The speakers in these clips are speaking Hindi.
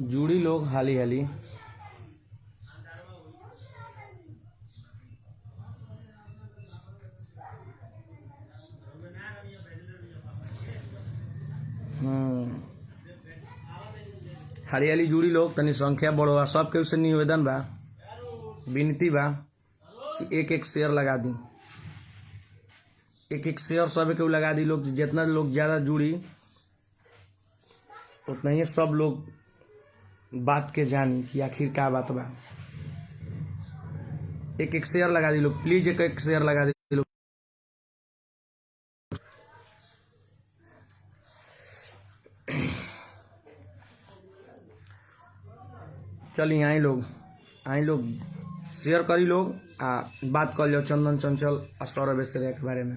जुड़ी लोग हाली हाली हाली हाली जुड़ी लोग तनी संख्या बढ़ोगा। सबके उससे निवेदन बा, विनती बा कि एक एक शेयर लगा दी, एक एक शेयर सब के लगा दी लोग। जितना लोग ज्यादा जुड़ी उतना ही सब लोग बात के जानी कि आखिर क्या बात बा। एक एक शेयर लगा दी लोग, प्लीज एक एक शेयर लगा दी लोग। चलिए आई लोग शेयर करी लोग आ बात कर लो चंदन चंचल आ सौरभ ऐश्वर्या के बारे में।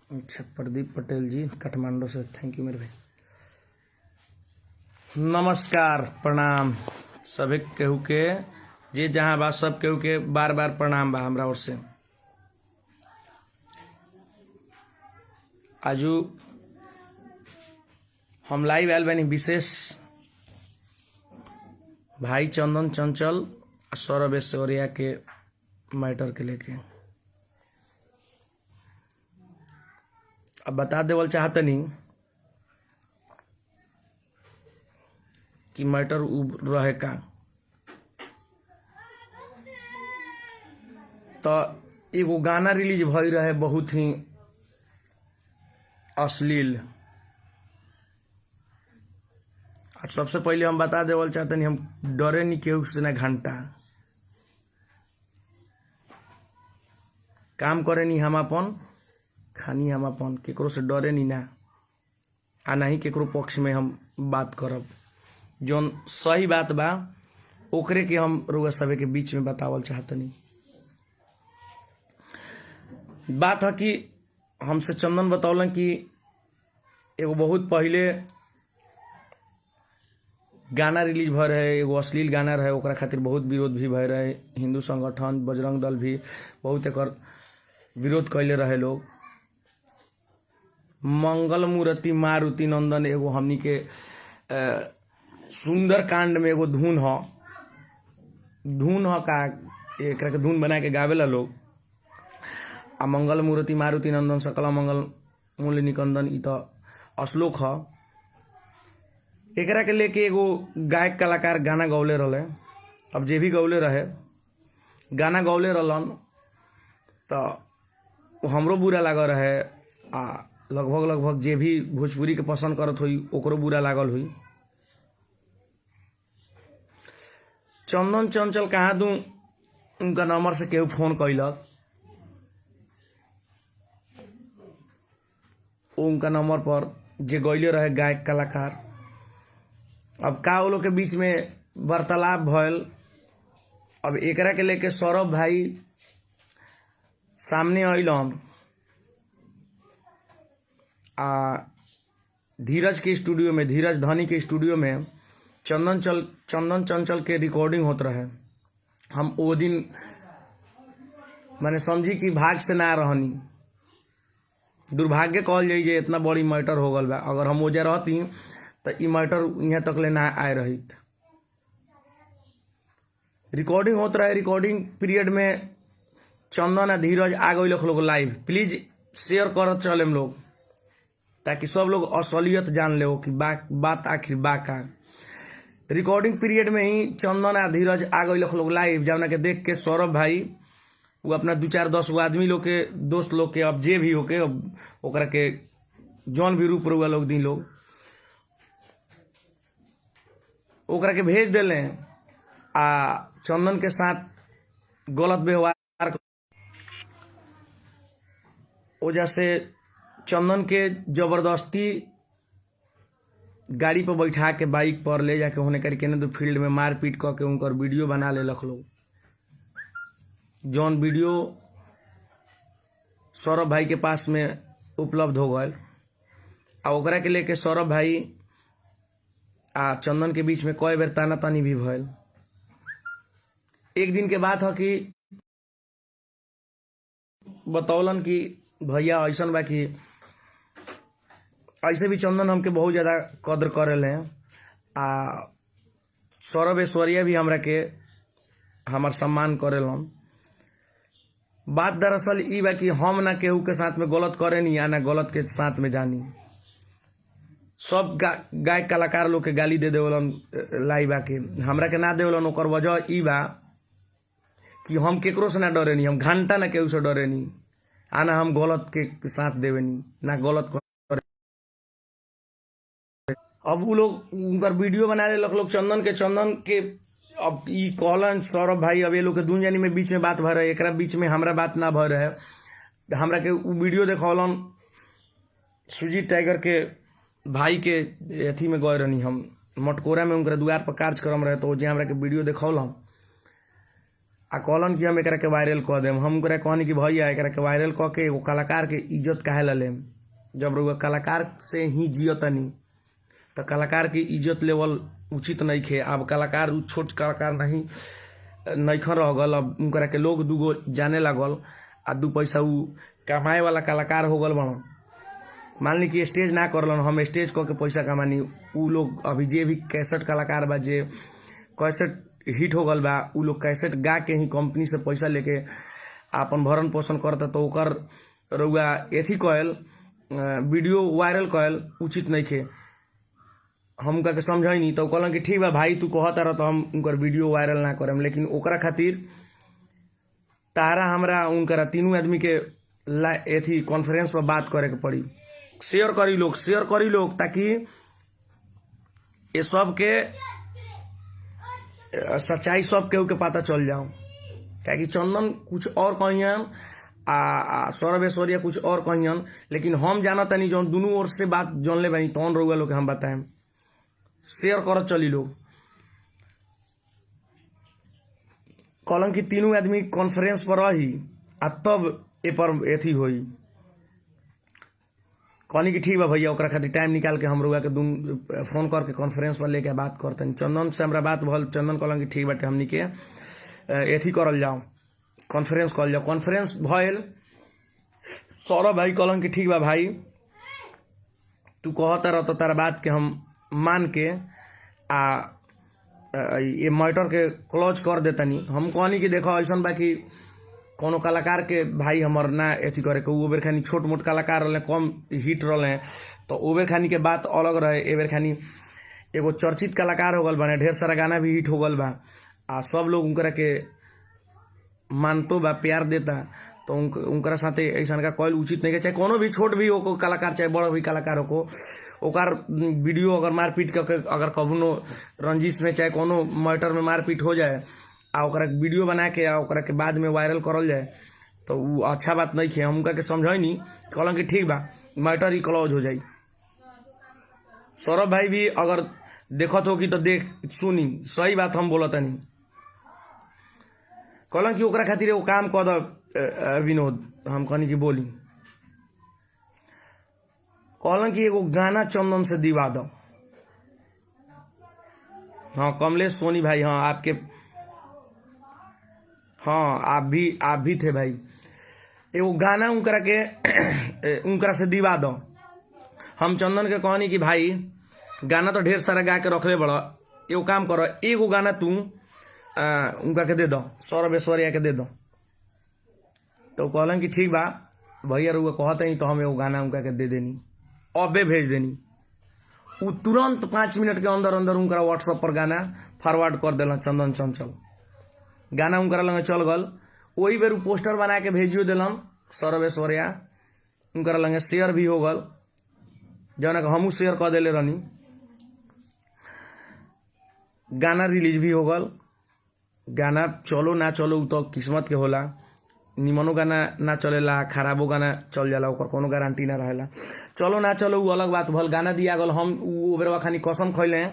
अच्छा, प्रदीप पटेल जी काठमांडू से, थैंक यू मेरे भाई। नमस्कार, प्रणाम सभी केहू के, जे जहाँ बा सब केहू के बार बार प्रणाम बा हमरा ओर से। आजू हम लाइव आयल बानी विशेष भाई चंदन चंचल सौरभ ऐश्वर्या के मैटर के लेके। अब बता देवल चाहतनी कि मैटर रहे का। तो एगो गाना रिलीज भई रहे बहुत ही अश्लील। सबसे पहले हम बता देवल चाहतनी हम डरे नहीं केहू से ना घंटा, काम करे नहीं हम अपन, खानी हम अपन, केकरो से डरे नहीं ना आ नहीं केकरो पक्ष में हम बात करब। जोन सही बात बा ओकरे के हम रउआ सभे के बीच में बतावल चाहतनी। बात है कि हमसे चंदन बतौलन कि एगो बहुत पहले गाना रिलीज भय रहे, एगो अश्लील गाना रहे, ओकरा खातिर बहुत विरोध भी भय रहे। हिंदू संगठन बजरंग दल भी बहुत एकर विरोध कैले रहे लोग। मंगल मूर्ति मारुति नंदन एगो हमनी के सुंदर कांड में एगो धुन ह का एकरा के धुन बना के गावेला लोग। आ मंगल मूर्ति मारुति नंदन सकल मंगल मूल्य निकंदन इ तो अश्लोक ह। एकरा के लेके एगो गायक कलाकार गाना गौले रहले। अब जे भी गौले रहे गाना गौले रहलन तो हमरो बुरा लागल रहे आ लगभग जे भी भोजपुरी के पसंद करत हुई ओकरो बुरा लागल हुई। चंदन चंचल कहाँ दूं उनका नंबर से केहू फोन कैलक, उनका नंबर पर जे गैले रहे गायक कलाकार। अब का वो लोग के बीच में वार्तालाप भयल। अब एकरा के लेके सौरभ भाई सामने अइलन आ धीरज के स्टूडियो में, धीरज धनी के स्टूडियो में चंदन चंचल के रिकॉर्डिंग होत रहे। हम वो दिन मैंने समझी कि भाग से ना रहनी, दुर्भाग्य कहल जाइए, इतना बड़ी मैटर हो गल बा। अगर हम ओजा रहती तो ई मैटर यहाँ तक ले ना आए रहित। रिकॉर्डिंग होत रहे, रिकॉर्डिंग पीरियड में चंदन आ धीरज आ गई लोग लाइव। प्लीज शेयर करत चले लोग ताकि सब लोग असलियत जान ले कि बात आखिर बा का। रिकॉर्डिंग पीरियड में ही चंदन आ धीरज आ गई लोग लाइव, जौना के देख के सौरभ भाई वो अपना 2-4-10 गो आदमी लोग के, दोस्त लोग के, अब जे भी होके ओकरा के जौन भी रूप रुआ लोग दी लोग ओकरा के भेज देले आ चंदन के साथ गलत व्यवहार वजह से चंदन के जबरदस्ती गाड़ी पर बैठा के बाइक पर ले जाके होने करके न तो फील्ड में मारपीट करके उनकर वीडियो बना ले लोग। जौन वीडियो सौरभ भाई के पास में उपलब्ध हो गए आ ओकरा के लेके सौरभ भाई आ चंदन के बीच में कई बेर ताना तानी भी भइल। एक दिन के बात है कि बतौलन कि भैया ऐसा बा कि ऐसे भी चंदन हमके बहुत ज़्यादा कदर करेले आ सौरभ ऐश्वर्या भी हमरा के हमार सम्मान करेलन। बात दरअसल ई बा कि हम ना केहू के साथ में गलत करे नहीं या ना गलत के साथ में जानी। सब गायक कलाकार लोग के गाली दे देवलन लाइबा के, हमरा के ना देवलन। ओकर वजह ई बा कि हम केकरो से ना डरे नहीं, हम घंटा ना केहू से डरे नहीं, आना हम गलत के साथ देवे नहीं ना गलत करे। अब वो लोग उनकर वीडियो बना ले लोग चंदन के अब ई कहलन सौरभ भाई अब ये लोग के दून जानी में बीच में बात भर रहे, एक बीच में हमरा बात ना भर रहे। हमरा के वीडियो देखौलन सुजीत टाइगर के भाई के अथी में गए रहनी हम मटकोरा में, उनके द्वार पर कार्यक्रम रहे, तो जे हमरा के वीडियो देखौलन आ कहलन कि हम एकरा के वायरल कह देम। हम ओकरा कहनी कि भैया एकरा के वायरल कह के एगो कलाकार के इज्जत काहे ला लेम। जब रउआ कलाकार से ही जियतनी तो कलाकार की इज्जत लेवल उचित नहीं खे। अब कलाकार छोट कलाकार नहीं खन रह गल, अब उनकरा के लोग दूगो जाने लागल आ दू पैसा उ कमाए वाला कलाकार हो गल बन। मान ली कि स्टेज ना करलन, हम स्टेज कह के पैसा कमानी। उ लोग अभी जे भी कैसेट कलाकार बा जे कैसेट हिट हो गल बा, उ लोग कैसेट गा के ही कंपनी से पैसा लेके अपन भरण पोषण करता, तो ओकर रउआ एथी कहल वीडियो वायरल कहल उचित नहीं खे। हम उनका के समझ नहीं, तो कहलन कि ठीक बा भाई तू कहता रह तो हम उनकर वीडियो वायरल ना करम, लेकिन ओकरा खातिर तारा हमरा उनकरा तीनों आदमी के एथी कॉन्फ्रेंस पर बात करे के पड़ी। शेयर करी लोग ताकि ये सब के सच्चाई सब केहू के पता चल जाओ। क्या चंदन कुछ और कहियन आ सौरभ ऐश्वर्या कुछ और कहियन, लेकिन हम जाना तनी जो दोनों ओर से बात जानले बानी तौन रउआ लोग के हम बताएं। शेयर करत चली लोग। कहलन कि तीनों आदमी कॉन्फ्रेंस पर रही आ तब ए पर एथी होई। कहनी कि ठीक बा भैया ओकरा खातिर टाइम निकाल के हम रउआ के फोन करके कॉन्फ्रेंस पर लेके बात करतनी। चंदन से हमरा बात भल, चंदन कहलन कि ठीक बाटे हमनी के एथी करल जाओ, कॉन्फ्रेंस करल जाओ। कॉन्फ्रेंस भइल, सौरभ भाई कहलन कि ठीक बा भाई तू कहता रह तो तारा बात के हम मान के ये मैटर के क्लोज कर देतनी। हम कहनी कि देखो ऐसा बा कि कोनो कलाकार के भाई हमर ना एथी करे के, बेर खानी छोट मोट कलाकार रहे कम हिट रहे, तो ओ बेर खानी के बात अलग रहे। ए बेर खानी एगो चर्चित कलाकार हो गल बने, ढेर सारा गाना भी हिट हो गल बा आ सब लोग उनकरा के मानतो बा, प्यार देता, तो उनकरा साथे ऐसा का कॉल उचित नहीं है। चाहे कोनो भी छोट भी हो कलाकार चाहे बड़ भी कलाकार हो, ओकर वीडियो अगर मारपीट करके अगर कबनो रंजिश में चाहे कोनो मैटर में मारपीट हो जाए आ ओकरा वीडियो बना के आ ओकरा के बाद में वायरल करल जाए तो वो अच्छा बात नहीं है। हम उनका के समझैनी, कहलन कि ठीक बा मैटर ही क्लोज हो जाई। सौरभ भाई भी अगर देखत हो कि तो देख सुनी, सही बात हम बोलत नहीं। कहलन कि ओकरा खातिर एगो काम कर द विनोद। हम कहनी कि बोली। कहलन कि एगो गाना चंदन से दिवा दो। हाँ कमलेश सोनी भाई, हाँ आपके, हाँ आप भी थे भाई। एगो गाना उनकरा के उनकरा से दिवा दो। हम चंदन के कहनी कि भाई गाना तो ढेर सारा गा के रखले बड़ा, एगो काम करो एगो गाना तू उनका के दे दो, सौरभ ऐश्वर्या के दे दो। तो कहलन कि ठीक बा भैया रुआ कहते ही तो हम एगो गाना उनका के दे देनी, अबे भेज देनी। उ तुरंत 5 मिनट के अंदर अंदर उनका व्हाट्सएप पर गाना फॉरवर्ड कर दिल चंदन चंचल। गाना उनकरा लगे चल गल। वही बेर पोस्टर बना के भेजियो दिलन सौरभ ऐश्वर्या, उनकरा लगे शेयर भी हो गल, जौन हमू शेयर कर दिले रहनी। गाना रिलीज भी हो गल। गाना चलो ना चलो तो किस्मत के होला, निमनो गाना ना चलेला, खराबो गाना चल जाला, ओकर कोनो गारंटी ना रहेला। चलो ना चलो वो अलग बात भल, गाना दिया गल। हम वो बेरवा खानी कसम खैले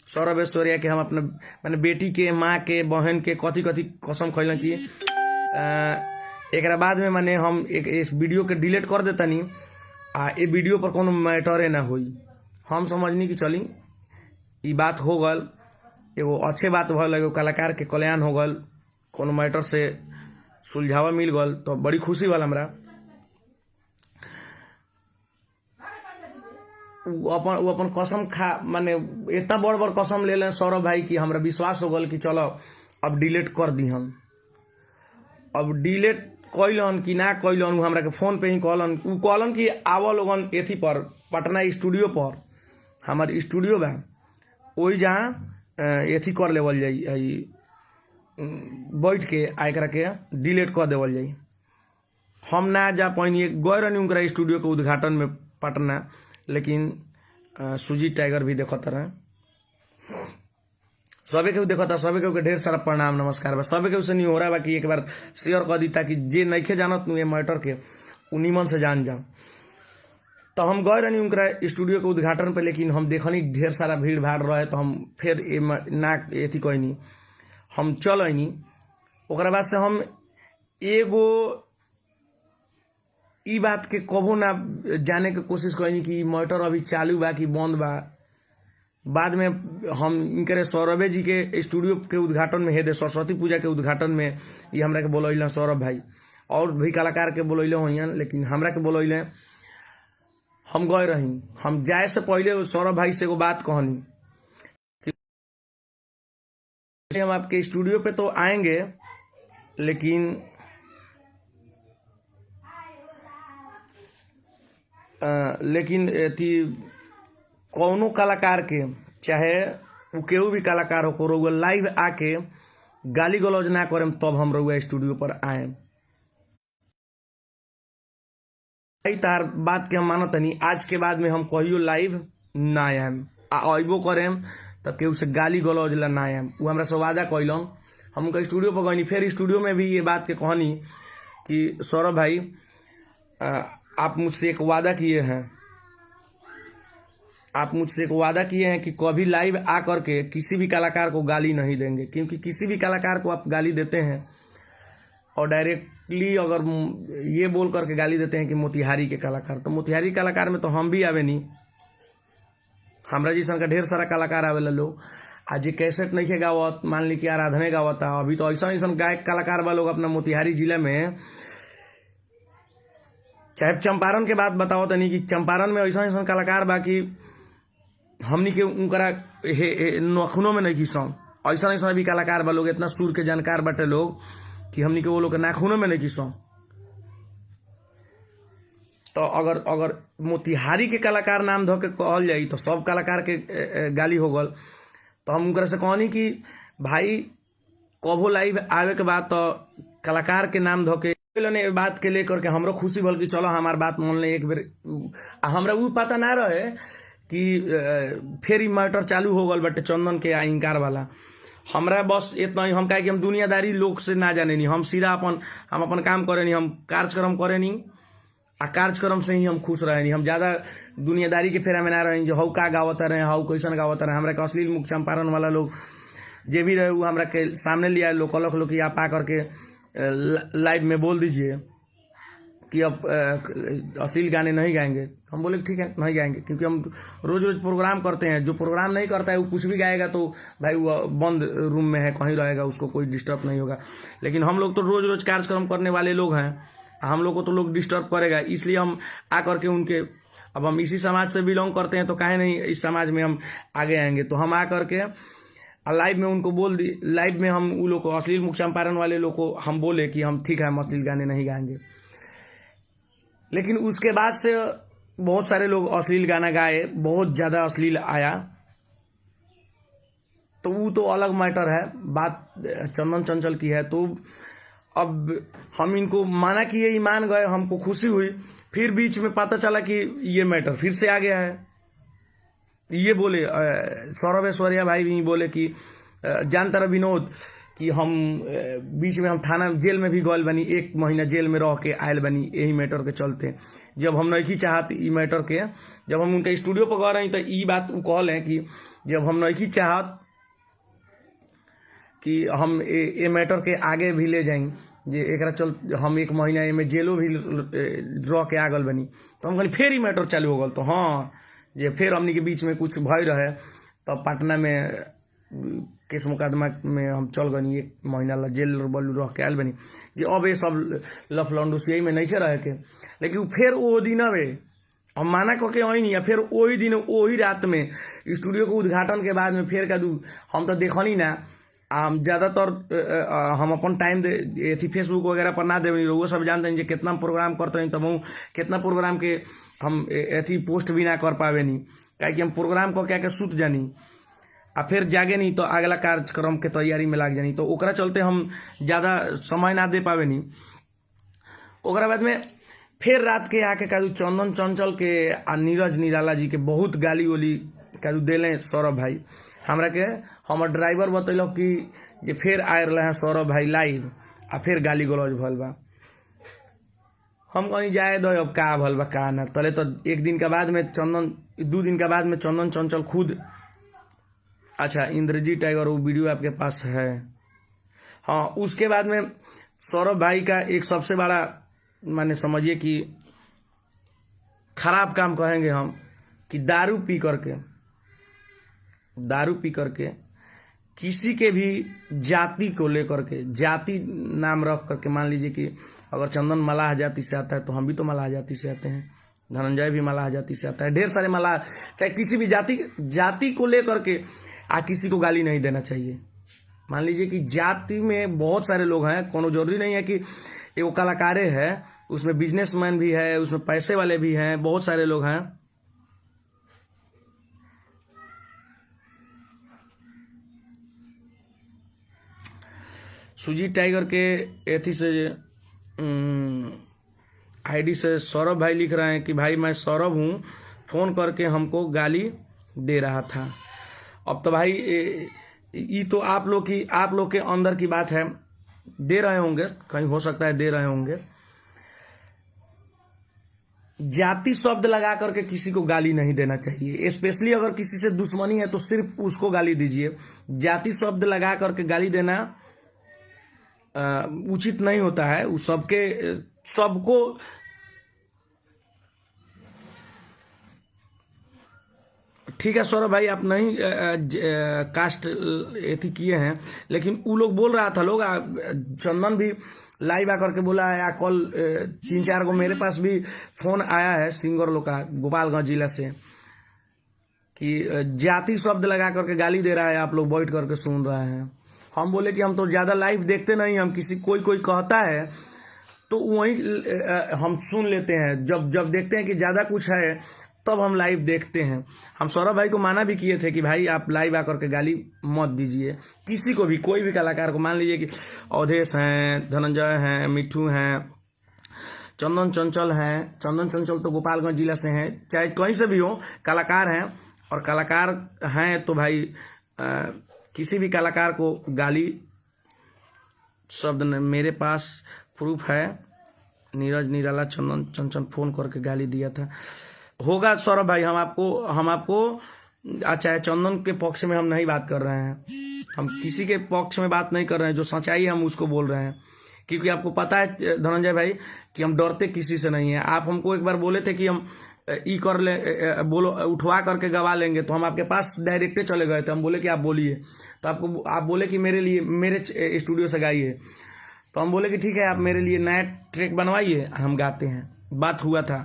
सौरभ ऐश्वर्या के, हम अपने माने बेटी के, माँ के, बहन के कथी कथी कसम खैले कि एकरा बाद में माने हम एक इस वीडियो के डिलीट कर देतनी आ ये वीडियो पर कोनो मैटरे ना होई। हम समझनी कि चली ई बात हो गल, एगो अच्छे बात भल, एगो कलाकार के कल्याण हो गल, कोनो मैटर से सुलझावा मिल गल, तो बड़ी खुशी भल हमरा। वो अपन कसम खा माने इतना बड़ बड़ कसम ले लें सौरभ भाई की हमरा विश्वास हो गल कि चलो अब डिलीट कर दीहन। अब डिलीट कैलन कि ना कैलन, हमरा के फोन पे ही कहलन, उ कहलन कि आवा लोगन एथी पर पटना स्टूडियो पर, हमार स्टूडियो बा, ओई जहाँ एथी कर लेवल जाई, बैठ के एकरा के डिलीट कर देवल जाई। हम ना जा पाइनी, गए रहनी उनका स्टूडियो के उद्घाटन में पटना, लेकिन सुजीत टाइगर भी देखता रहे, सबे के देखता, सबे के ढेर सारा प्रणाम नमस्कार बा, सबे के उसे नहीं हो रहा बा कि एक बार शेयर कर दी ताकि जे नइखे जानत ये मैटर के उ निमन से जान जाओ। तो हम गए रहनी उनका स्टूडियो के उद्घाटन पे, लेकिन हम देखनी ढेर सारा भीड़ भाड़ रहे, तो हम फिर ना एथी कहनी, हम चल आईनी। ओकरा बाद से हम एगो ई बात के कबो ना जाने के कोशिश कईनी कि मैटर अभी चालू बा कि बंद बा। बाद में हम इनके सौरभे जी के स्टूडियो के उद्घाटन में हेदे सरस्वती पूजा के उद्घाटन में ये हमरा के बोलैलन सौरभ भाई, और भी कलाकार के बोलैले होइयन, लेकिन हमरा के बोलैले, हम गए रही। हम जाए से पहले सौरभ भाई से एगो बात कहनी कि हम आपके स्टूडियो पे तो आएंगे, लेकिन कौनो कलाकार के, चाहे वो केहू भी कलाकार हो, रउआ लाइव आके गाली गलौज ना करेम तब हम रउआ स्टूडियो पर आए। तार बात के हम मानत नहीं, आज के बाद में हम कहियो लाइव ना आएम, अबो करेम तब केहू से गाली गलौज ला ना आएम। वो हमरा से वादा कैलन, हम उनका स्टूडियो पर गईनी, फिर स्टूडियो में भी ये बात के कहनी कि सौरभ भाई आप मुझसे एक वादा किए हैं, आप मुझसे एक वादा किए हैं कि कभी लाइव आकर के किसी भी कलाकार को गाली नहीं देंगे, क्योंकि किसी भी कलाकार को आप गाली देते हैं और डायरेक्टली अगर ये बोल करके गाली देते हैं कि मोतिहारी के कलाकार, तो मोतिहारी कलाकार में तो हम भी आवे नहीं, हमरा जैसा का ढेर सारा कलाकार आवेला लोग। आज कैसेट नहीं गावत, मान ली कि आराधने गावता, अभी तो ऐसा ऐसा गायक कलाकार बा लोग अपना मोतिहारी जिले में, चाहे चंपारण के बात बताओ तो नहीं कि चंपारण में ऐसा ऐसा कलाकार बा कि हमनी के उनकरा नखुनों में नहीं किसम, ऐसा ऐसा भी कलाकार बा लोग, इतना सुर के जानकार बाटे लोग कि हमनी के वो लोग के नाखूनों में नहीं किसम। तो अगर मोतिहारी के कलाकार नाम धो के कहल जाई तो सब कलाकार के गाली हो गल। तो हम उनकरा से कहनी कि भाई कभो लाइव आवे के बाद तो कलाकार के नाम धो के बात के लेकर के हमरो खुशी भल कि चलो हमार बात मान ले एक बेर। हमरा वो पता ना रहे कि फिर मैटर चालू हो गल बटे चंदन के इंकार वाला। हमरा बस इतना ही, हम कहे कि हम दुनियादारी लोग से ना जाने नहीं, हम सीधा हम अपन काम करे नहीं, हम कार्यक्रम करे नहीं, आ कार्यक्रम से ही हम खुश रहे नहीं। हम ज्यादा दुनियादारी के फेरा में ना रहे जो हऊ का गावता रहे, हऊ कैसन गावता रहे। हमरा के अश्लील मुख चंपारण वाला लोग जे भी रहे वो हमरा के सामने लिया लोग, कहलक लोग कि आप आकर के लाइव में बोल दीजिए कि अब अश्लील गाने नहीं गाएंगे। हम बोले ठीक है नहीं गाएंगे, क्योंकि हम रोज रोज प्रोग्राम करते हैं। जो प्रोग्राम नहीं करता है वो कुछ भी गाएगा तो भाई वो बंद रूम में है, कहीं रहेगा, उसको कोई डिस्टर्ब नहीं होगा। लेकिन हम लोग तो रोज रोज कार्यक्रम करने वाले लोग हैं, हम लोग को तो लोग डिस्टर्ब करेगा। इसलिए हम आकर के उनके, अब हम इसी समाज से बिलोंग करते हैं तो काहे नहीं इस समाज में हम आगे आएंगे। तो हम आकर के लाइव में उनको बोल दी, लाइव में हम उन लोग को, अश्लील मुख चंपारण वाले लोग को हम बोले कि हम ठीक है हम अश्लील गाने नहीं गाएंगे। लेकिन उसके बाद से बहुत सारे लोग अश्लील गाना गाए, बहुत ज्यादा अश्लील आया, तो वो तो अलग मैटर है। बात चंदन चंचल की है, तो अब हम इनको माना कि ये मान गए, हमको खुशी हुई। फिर बीच में पता चला कि ये मैटर फिर से आ गया है। ये बोले सौरभ ऐश्वर्या भाई भी बोले कि जानता रहा विनोद कि हम बीच में हम थाना जेल में भी गए बनी, 1 महीना जेल में रह के आयल बनी यही मैटर के चलते। जब हम नहीं चाहत ई मैटर के, जब हम उनके स्टूडियो पर गए रही तो ई बात वो कहल है कि जब हम नहीं चाहत कि हम ये मैटर के आगे भी ले जाएं, जे एकरा चल हम 1 महीना में जेलो भी रह के आगल बनी। तो हम कहली फिर ई मैटर चालू हो गल। तो हाँ जे फिर हमनी के बीच में कुछ भय रहे तो पटना में केस मुकदमा में हम चल गनी, 1 महीना ला जेल रह के आयल बनी कि अब ये सब लफलंडुसियाई में नहीं रहे के। लेकिन फिर वो दिन हम माना करके आई फिर वही दिन वही रात में स्टूडियो के उद्घाटन के बाद में फिर कदू हम तो देखनी ना। हम ज़्यादातर हम अपन टाइम दे थी फेसबुक वगैरह पर ना देवनी, वो सब जानते हैं कितना प्रोग्राम करते हैं, तब कितना प्रोग्राम के हम एथी पोस्ट भी ना कर पावे नहीं, क्या कि हम प्रोग्राम को क्या के सुत जानी आ फिर जागे नहीं तो अगला कार्यक्रम के तैयारी में लाग जानी, तो ओकरा चलते हम ज़्यादा समय ना दे पावे नहीं। ओकरा बाद में फिर रात के आके कादू चंदन चंचल के आ नीरज निराला जी के बहुत गाली उली कादू दिले सौरभ भाई हमरा के। हमर ड्राइवर बतैलक कि जे फिर आए रहे हैं सौरभ भाई लाइव आ फिर गाली गलौज भल बा। हम कहीं जाए दो अब का भल बा का ना, तले तो 1 दिन के बाद में 2 दिन के बाद में चंदन चंचल खुद, अच्छा इंद्रजीत टाइगर वो वीडियो आपके पास है, हाँ। उसके बाद में सौरभ भाई का एक सबसे बड़ा माने समझिए कि खराब काम कहेंगे हम कि दारू पी करके किसी के भी जाति को लेकर के, जाति नाम रख करके, मान लीजिए कि अगर चंदन मलाह जाति से आता है तो हम भी तो मलाह जाति से आते हैं, धनंजय भी मलाह जाति से आता है, ढेर सारे मलाह, चाहे किसी भी जाति को लेकर के किसी को गाली नहीं देना चाहिए। मान लीजिए कि जाति में बहुत सारे लोग हैं, कोनो जरूरी नहीं है कि वो कलाकारे है, उसमें बिजनेसमैन भी है, उसमें पैसे वाले भी हैं, बहुत सारे लोग हैं। सुजीत टाइगर के एथी से आईडी से सौरभ भाई लिख रहे हैं कि भाई मैं सौरभ हूँ, फोन करके हमको गाली दे रहा था। अब तो भाई ये तो आप लोग के अंदर की बात है, दे रहे होंगे, कहीं हो सकता है दे रहे होंगे। जाति शब्द लगा करके किसी को गाली नहीं देना चाहिए, स्पेशली अगर किसी से दुश्मनी है तो सिर्फ उसको गाली दीजिए। जाति शब्द लगा करके गाली देना उचित नहीं होता है। उस सबको ठीक है सौरभ भाई, आप नहीं कास्ट एथी किए हैं, लेकिन वो लोग बोल रहा था, लोग चंदन भी लाइव आकर के बोला है, कल 3-4 को मेरे पास भी फोन आया है सिंगर लोग का गोपालगंज जिला से कि जाति शब्द लगा करके गाली दे रहा है, आप लोग बैठ करके सुन रहे हैं। हम बोले कि हम तो ज्यादा लाइव देखते नहीं, हम कोई कहता है तो वही हम सुन लेते हैं, जब देखते हैं कि ज्यादा कुछ है तब हम लाइव देखते हैं। हम सौरभ भाई को माना भी किए थे कि भाई आप लाइव आकर के गाली मत दीजिए किसी को भी, कोई भी कलाकार को। मान लीजिए कि अवधेश हैं, धनंजय हैं, मिठू हैं, चंदन चंचल हैं। चंदन चंचल तो गोपालगंज जिला से हैं, चाहे कहीं से भी हो, कलाकार हैं। और कलाकार हैं तो भाई किसी भी कलाकार को गाली शब्द मेरे पास प्रूफ है, नीरज निराला चंदन चंचल फोन करके गाली दिया था। होगा सौरभ भाई, हम आपको चाहे चंदन के पक्ष में हम नहीं बात कर रहे हैं, हम किसी के पक्ष में बात नहीं कर रहे हैं, जो सच्चाई है हम उसको बोल रहे हैं। क्योंकि आपको पता है धनंजय भाई कि हम डरते किसी से नहीं है। आप हमको एक बार बोले थे कि हम कर ले, बोलो उठवा करके गवा लेंगे, तो हम आपके पास डायरेक्टे चले गए थे। हम बोले कि आप बोलिए, तो आप बोले कि मेरे स्टूडियो से गाइए, तो हम बोले कि ठीक है, आप मेरे लिए नया ट्रैक बनवाइए, हम गाते हैं। बात हुआ था,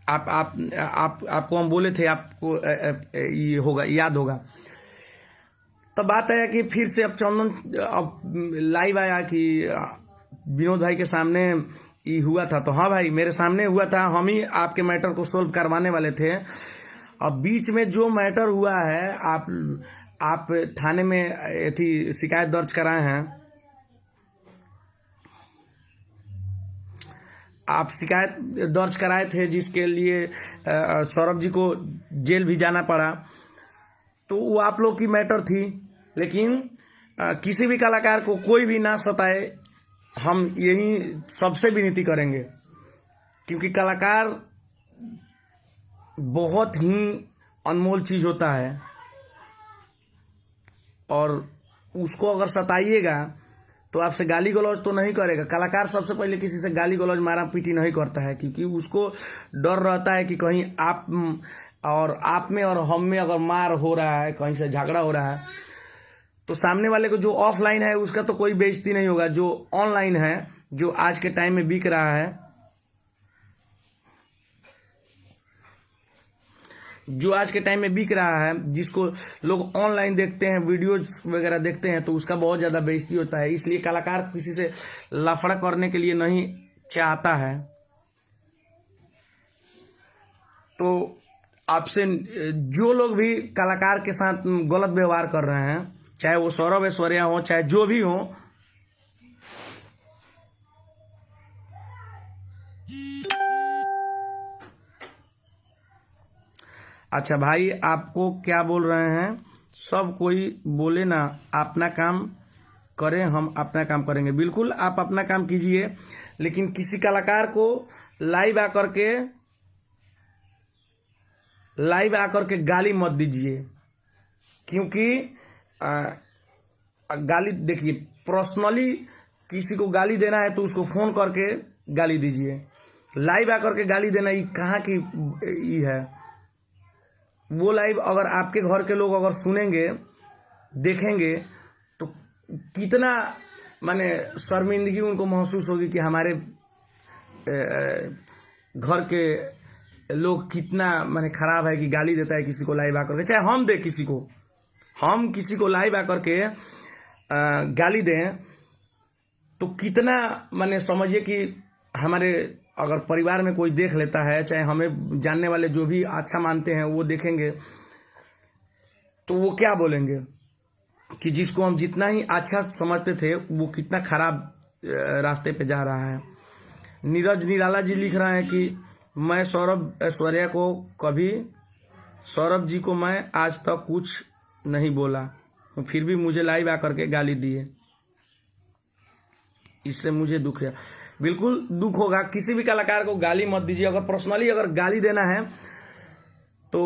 आपको हम बोले थे, आपको ये होगा, याद होगा। तब बात है कि फिर से अब चंदन लाइव आया कि विनोद भाई के सामने ये हुआ था, तो हाँ भाई मेरे सामने हुआ था, हम ही आपके मैटर को सोल्व करवाने वाले थे। अब बीच में जो मैटर हुआ है, आप थाने में थी शिकायत दर्ज कराए हैं, आप शिकायत दर्ज कराए थे, जिसके लिए सौरभ जी को जेल भी जाना पड़ा। तो वो आप लोग की मैटर थी, लेकिन किसी भी कलाकार को कोई भी ना सताए, हम यही सबसे विनती करेंगे। क्योंकि कलाकार बहुत ही अनमोल चीज होता है, और उसको अगर सताइएगा तो आपसे गाली गलौज तो नहीं करेगा। कलाकार सबसे पहले किसी से गाली गलौज मारा पीटी नहीं करता है, क्योंकि उसको डर रहता है कि कहीं आप में और हम में अगर मार हो रहा है, कहीं से झगड़ा हो रहा है, तो सामने वाले को जो ऑफलाइन है उसका तो कोई बेइज्जती नहीं होगा। जो ऑनलाइन है, जो आज के टाइम में बिक रहा है, जो आज के टाइम में बिक रहा है, जिसको लोग ऑनलाइन देखते हैं, वीडियोज वगैरह देखते हैं, तो उसका बहुत ज़्यादा बेइज्जती होता है। इसलिए कलाकार किसी से लफड़ा करने के लिए नहीं चाहता है। तो आपसे जो लोग भी कलाकार के साथ गलत व्यवहार कर रहे हैं, चाहे वो सौरभ ऐश्वर्या हो, चाहे जो भी हो, अच्छा भाई आपको क्या बोल रहे हैं, सब कोई बोले ना, अपना काम करें, हम अपना काम करेंगे। बिल्कुल आप अपना काम कीजिए, लेकिन किसी कलाकार को लाइव आकर के गाली मत दीजिए, क्योंकि गाली देखिए, पर्सनली किसी को गाली देना है तो उसको फोन करके गाली दीजिए। लाइव आकर के गाली देना ये कहाँ की ये है। वो लाइव अगर आपके घर के लोग अगर सुनेंगे, देखेंगे, तो कितना माने शर्मिंदगी उनको महसूस होगी कि हमारे घर के लोग कितना माने खराब है कि गाली देता है किसी को लाइव आकर के। चाहे हम किसी को लाइव आकर के गाली दें, तो कितना माने समझिए कि हमारे अगर परिवार में कोई देख लेता है, चाहे हमें जानने वाले जो भी अच्छा मानते हैं वो देखेंगे, तो वो क्या बोलेंगे कि जिसको हम जितना ही अच्छा समझते थे वो कितना खराब रास्ते पे जा रहा है। नीरज निराला जी लिख रहे हैं कि मैं सौरभ ऐश्वर्या को कभी, सौरभ जी को मैं आज तक कुछ नहीं बोला, फिर भी मुझे लाइव आकर के गाली दिए, इससे मुझे दुख है। बिल्कुल दुख होगा। किसी भी कलाकार को गाली मत दीजिए। अगर पर्सनली अगर गाली देना है तो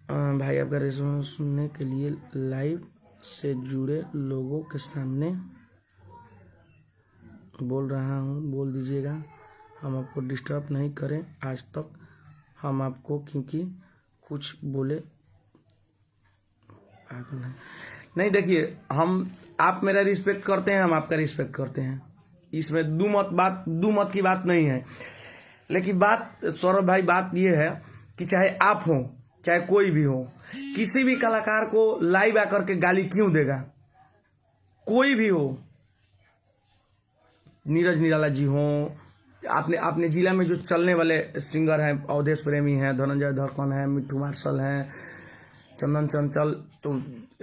भाई आपका रेज़्यूमे सुनने के लिए लाइव से जुड़े लोगों के सामने बोल रहा हूँ, बोल दीजिएगा। हम आपको डिस्टर्ब नहीं करें आज तक हम आपको, क्योंकि कुछ बोले नहीं। देखिए, आप मेरा रिस्पेक्ट करते हैं, हम आपका रिस्पेक्ट करते हैं, इसमें दो मत की बात नहीं है। लेकिन बात सौरभ भाई, बात ये है कि चाहे आप हो चाहे कोई भी हो, किसी भी कलाकार को लाइव आकर के गाली क्यों देगा? कोई भी हो, नीरज निराला जी हो, अपने जिला में जो चलने वाले सिंगर हैं, अवधेश प्रेमी हैं, धनंजय धड़कन है, मिट्ठू मार्शल हैं, चंदन चंचल तो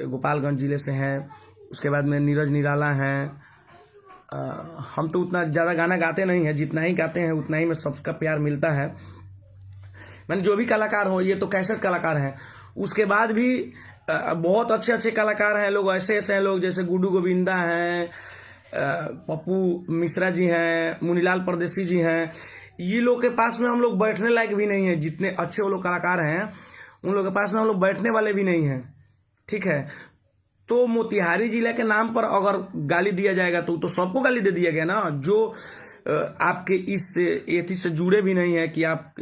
गोपालगंज जिले से हैं, उसके बाद में नीरज निराला हैं। हम तो उतना ज़्यादा गाना गाते नहीं हैं, जितना ही गाते हैं उतना ही में सबका प्यार मिलता है। मैंने जो भी कलाकार हो, ये तो कैसेट कलाकार हैं, उसके बाद भी बहुत अच्छे अच्छे कलाकार हैं लोग, ऐसे हैं लोग जैसे गुड्डू गोविंदा हैं, पप्पू मिश्रा जी हैं, मुनीलाल परदेसी जी हैं। ये लोग के पास में हम लोग बैठने लायक भी नहीं है। जितने अच्छे वो लोग कलाकार हैं, उन लोगों के पास में हम लोग बैठने वाले भी नहीं हैं। ठीक है, तो मोतिहारी जिला के नाम पर अगर गाली दिया जाएगा तो सबको गाली दे दिया गया ना, जो आपके इस एथी से जुड़े भी नहीं है, कि आप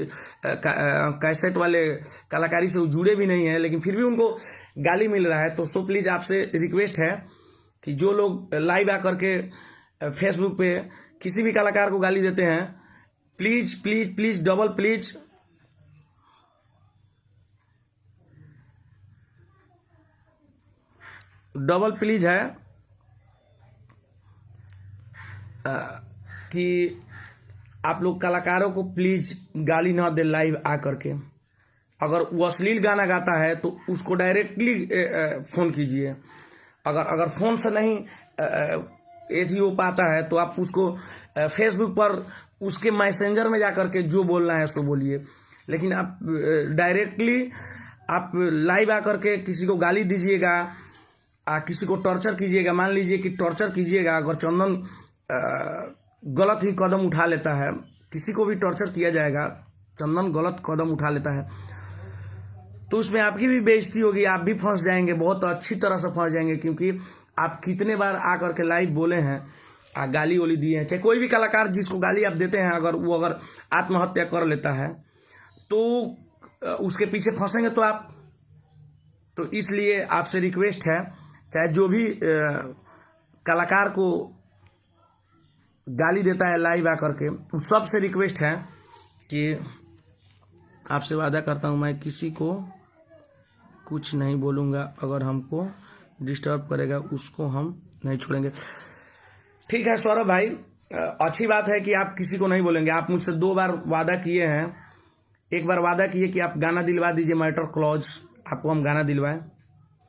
कैसेट वाले कलाकारी से जुड़े भी नहीं है, लेकिन फिर भी उनको गाली मिल रहा है। तो सो प्लीज़ आपसे रिक्वेस्ट है कि जो लोग लाइव आकर के फेसबुक पे किसी भी कलाकार को गाली देते हैं, please please please double please है कि आप लोग कलाकारों को प्लीज गाली ना दे लाइव आकर के। अगर वो अश्लील गाना गाता है तो उसको डायरेक्टली फोन कीजिए। अगर फोन से नहीं एथी हो पाता है तो आप उसको फेसबुक पर उसके मैसेंजर में जाकर के जो बोलना है सो बोलिए। लेकिन आप डायरेक्टली आप लाइव आकर के किसी को गाली दीजिएगा, किसी को टॉर्चर कीजिएगा। मान लीजिए कि टॉर्चर कीजिएगा, अगर चंदन गलत ही कदम उठा लेता है, किसी को भी टॉर्चर किया जाएगा, चंदन गलत कदम उठा लेता है तो उसमें आपकी भी बेइज्जती होगी, आप भी फंस जाएंगे, बहुत अच्छी तरह से फंस जाएंगे। क्योंकि आप कितने बार आकर के लाइव बोले हैं, गाली वाली दिए हैं, चाहे कोई भी कलाकार जिसको गाली आप देते हैं, अगर आत्महत्या कर लेता है तो उसके पीछे फंसेंगे तो आप। तो इसलिए आपसे रिक्वेस्ट है, चाहे जो भी कलाकार को गाली देता है लाइव आकर के, उन सबसे रिक्वेस्ट है कि आपसे वादा करता हूं मैं किसी को कुछ नहीं बोलूँगा, अगर हमको डिस्टर्ब करेगा उसको हम नहीं छोड़ेंगे। ठीक है सौरभ भाई, अच्छी बात है कि आप किसी को नहीं बोलेंगे। आप मुझसे 2 बार वादा किए हैं। एक बार वादा किए कि आप गाना दिलवा दीजिए, मैटर क्लॉज, आपको हम गाना दिलवाएं,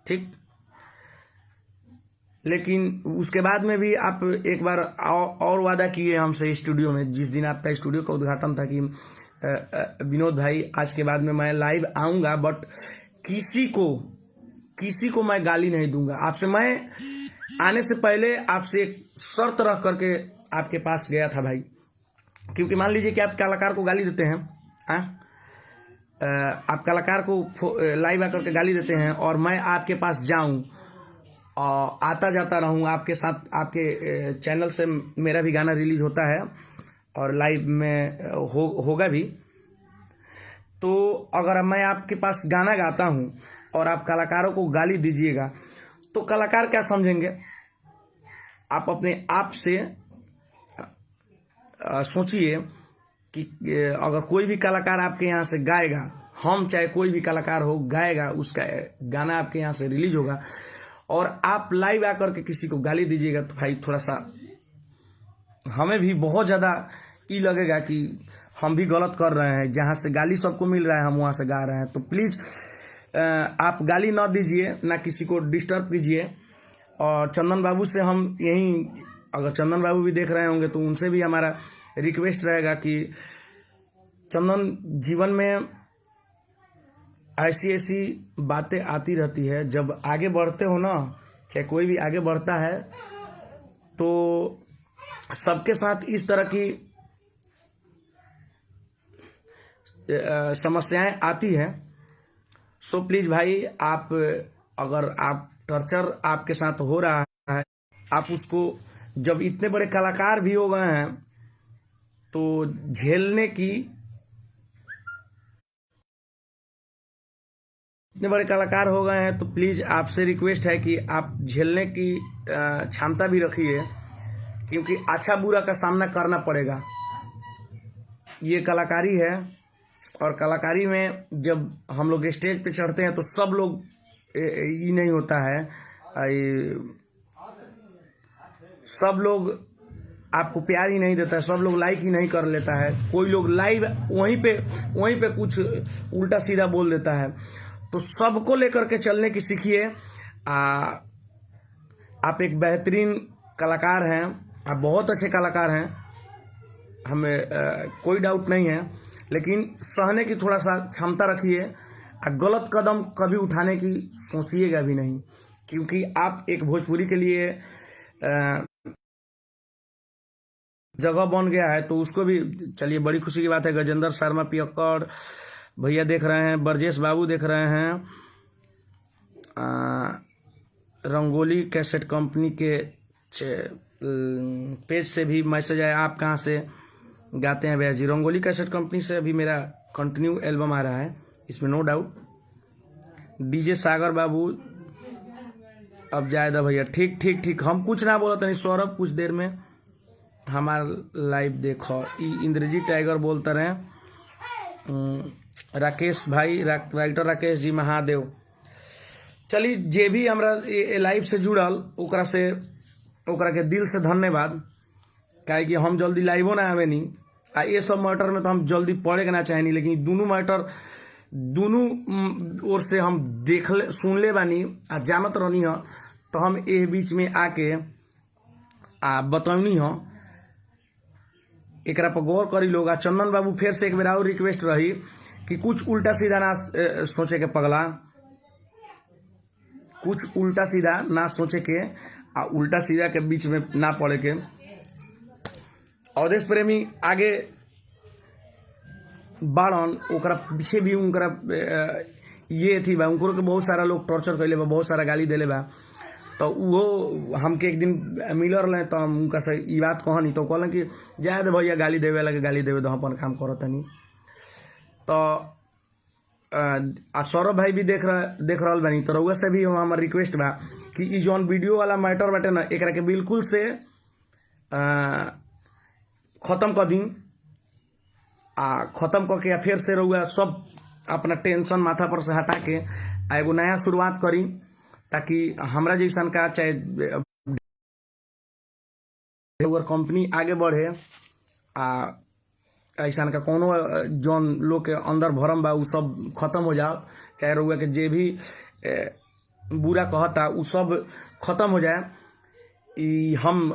ठीक। लेकिन उसके बाद में भी आप एक बार और वादा किए हमसे स्टूडियो में, जिस दिन आपका स्टूडियो का उद्घाटन था, कि विनोद भाई आज के बाद में मैं लाइव आऊँगा, बट किसी को मैं गाली नहीं दूंगा। आपसे मैं आने से पहले आपसे एक शर्त रख करके आपके पास गया था भाई, क्योंकि मान लीजिए कि आप कलाकार को गाली देते हैं, आप कलाकार को लाइव आकर के गाली देते हैं और मैं आपके पास जाऊं और आता जाता रहूं आपके साथ, आपके चैनल से मेरा भी गाना रिलीज होता है और लाइव में होगा भी। तो अगर मैं आपके पास गाना गाता हूं और आप कलाकारों को गाली दीजिएगा तो कलाकार क्या समझेंगे? आप अपने आप से सोचिए कि अगर कोई भी कलाकार आपके यहाँ से गाएगा, हम चाहे कोई भी कलाकार हो गाएगा, उसका गाना आपके यहाँ से रिलीज होगा और आप लाइव आकर के किसी को गाली दीजिएगा, तो भाई थोड़ा सा हमें भी बहुत ज़्यादा ये लगेगा कि हम भी गलत कर रहे हैं। जहाँ से गाली सबको मिल रहा है हम वहाँ से गा रहे हैं। तो प्लीज़ आप गाली ना दीजिए, ना किसी को डिस्टर्ब कीजिए। और चंदन बाबू से हम यही, अगर चंदन बाबू भी देख रहे होंगे तो उनसे भी हमारा रिक्वेस्ट रहेगा कि चंदन, जीवन में ऐसी बातें आती रहती है, जब आगे बढ़ते हो ना, चाहे कोई भी आगे बढ़ता है तो सबके साथ इस तरह की समस्याएं आती है। सो प्लीज भाई, आप अगर आप टॉर्चर आपके साथ हो रहा है, आप उसको, जब इतने बड़े कलाकार भी हो गए हैं तो झेलने की, इतने बड़े कलाकार हो गए हैं तो प्लीज आपसे रिक्वेस्ट है कि आप झेलने की क्षमता भी रखिए, क्योंकि अच्छा बुरा का सामना करना पड़ेगा। ये कलाकारी है और कलाकारी में जब हम लोग स्टेज पे चढ़ते हैं तो सब लोग ये नहीं होता है, सब लोग आपको प्यार ही नहीं देता है, सब लोग लाइक ही नहीं कर लेता है। कोई लोग लाइव वहीं पे कुछ उल्टा सीधा बोल देता है। तो सबको लेकर के चलने की सीखिए। आप एक बेहतरीन कलाकार हैं, आप बहुत अच्छे कलाकार हैं, हमें कोई डाउट नहीं है, लेकिन सहने की थोड़ा सा क्षमता रखिए। गलत कदम कभी उठाने की सोचिएगा भी नहीं, क्योंकि आप एक भोजपुरी के लिए जगह बन गया है। तो उसको भी, चलिए बड़ी खुशी की बात है, गजेंद्र शर्मा पियक्कड़ भैया देख रहे हैं, ब्रजेश बाबू देख रहे हैं, रंगोली कैसेट कंपनी के पेज से भी मैसेज आया, आप कहाँ से गाते हैं भैया जी? रंगोली कैसेट कंपनी से अभी मेरा कंटिन्यू एल्बम आ रहा है, इसमें नो डाउट। डीजे सागर बाबू, अब जायदा भैया, ठीक, हम कुछ ना बोलते नहीं सौरभ, कुछ देर में हमारा लाइव देखो। इंद्रजीत टाइगर बोलते रहे, राकेश भाई, राइटर राकेश जी महादेव। चलिए, जे भी हमरा लाइव से जुड़ल ओकरा के दिल से धन्यवाद, काहे कि हम जल्दी लाइवो ना आवे नी, आ ये सब मैटर में तो हम जल्दी पढ़े के ना चाहेनी, लेकिन दोनों मैटर दोनों ओर से हम सुन ले बानी आ जानत रहनी ह, तो हम ए बीच में आके बतौनी ह। एकरा पर गौर करी लोग। चंदन बाबू, फिर से एक बेर और रिक्वेस्ट रही कि कुछ उल्टा सीधा ना सोचे के पगला, कुछ उल्टा सीधा ना सोचे के, उल्टा सीधा के बीच में ना पड़े के। अवधेश प्रेमी आगे बाड़न, ओकरा पीछे भी उनकरा ये थी बा, उनको के बहुत सारा लोग टॉर्चर कैले बा, बहुत सारा गाली देले बा। तो वो हमके एक दिन मिल रहे तो हम उनका से ई बात कहनी तो कहलन कि जाए दे भैया गाली देवे लगे गाली देवे तो अपन काम करो तनी। तो सौरभ भाई भी देख रहल बानी तो रउआ से भी हमार रिक्वेस्ट बा कि ई जौन वीडियो वाला मैटर बाटे ना एकरा के बिल्कुल से खत्म कर दी खत्म करके फिर से रउआ सब अपना टेंशन माथा पर से हटा के एगो नया शुरुआत करी ताकि हमरा जैसन का चाहे कंपनी आगे बढ़े ऐसा का कोनो जौन लोग के अंदर भरम बा उ सब खत्म हो जाओ चाहे रउआ के जे भी बुरा कहता उ सब खत्म हो जाए।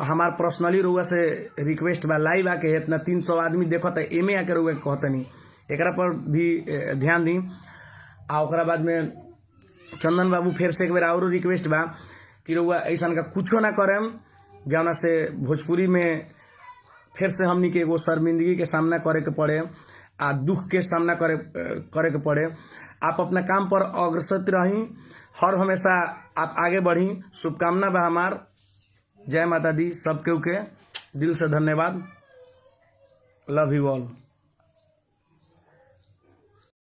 हमार पर्सनली रउआ से रिक्वेस्ट बा लाइव आके इतना 300 आदमी देखता एमे आके रउआ के कहतनी एकरा पर भी ध्यान दी। ओकरा बाद में चंदन बाबू फिर से एक बार और रिक्वेस्ट बा कि रउआ ऐसा का कुछो ना करें जौना से भोजपुरी में फिर से हमनी के एगो शर्मिंदगी के सामना करे के पड़े दुख के सामना करे के पड़े। आप अपना काम पर अग्रसर रही हर हमेशा आप आगे बढ़ी। शुभकामना बा हमार। जय माता दी। सबके दिल से धन्यवाद। Love you all.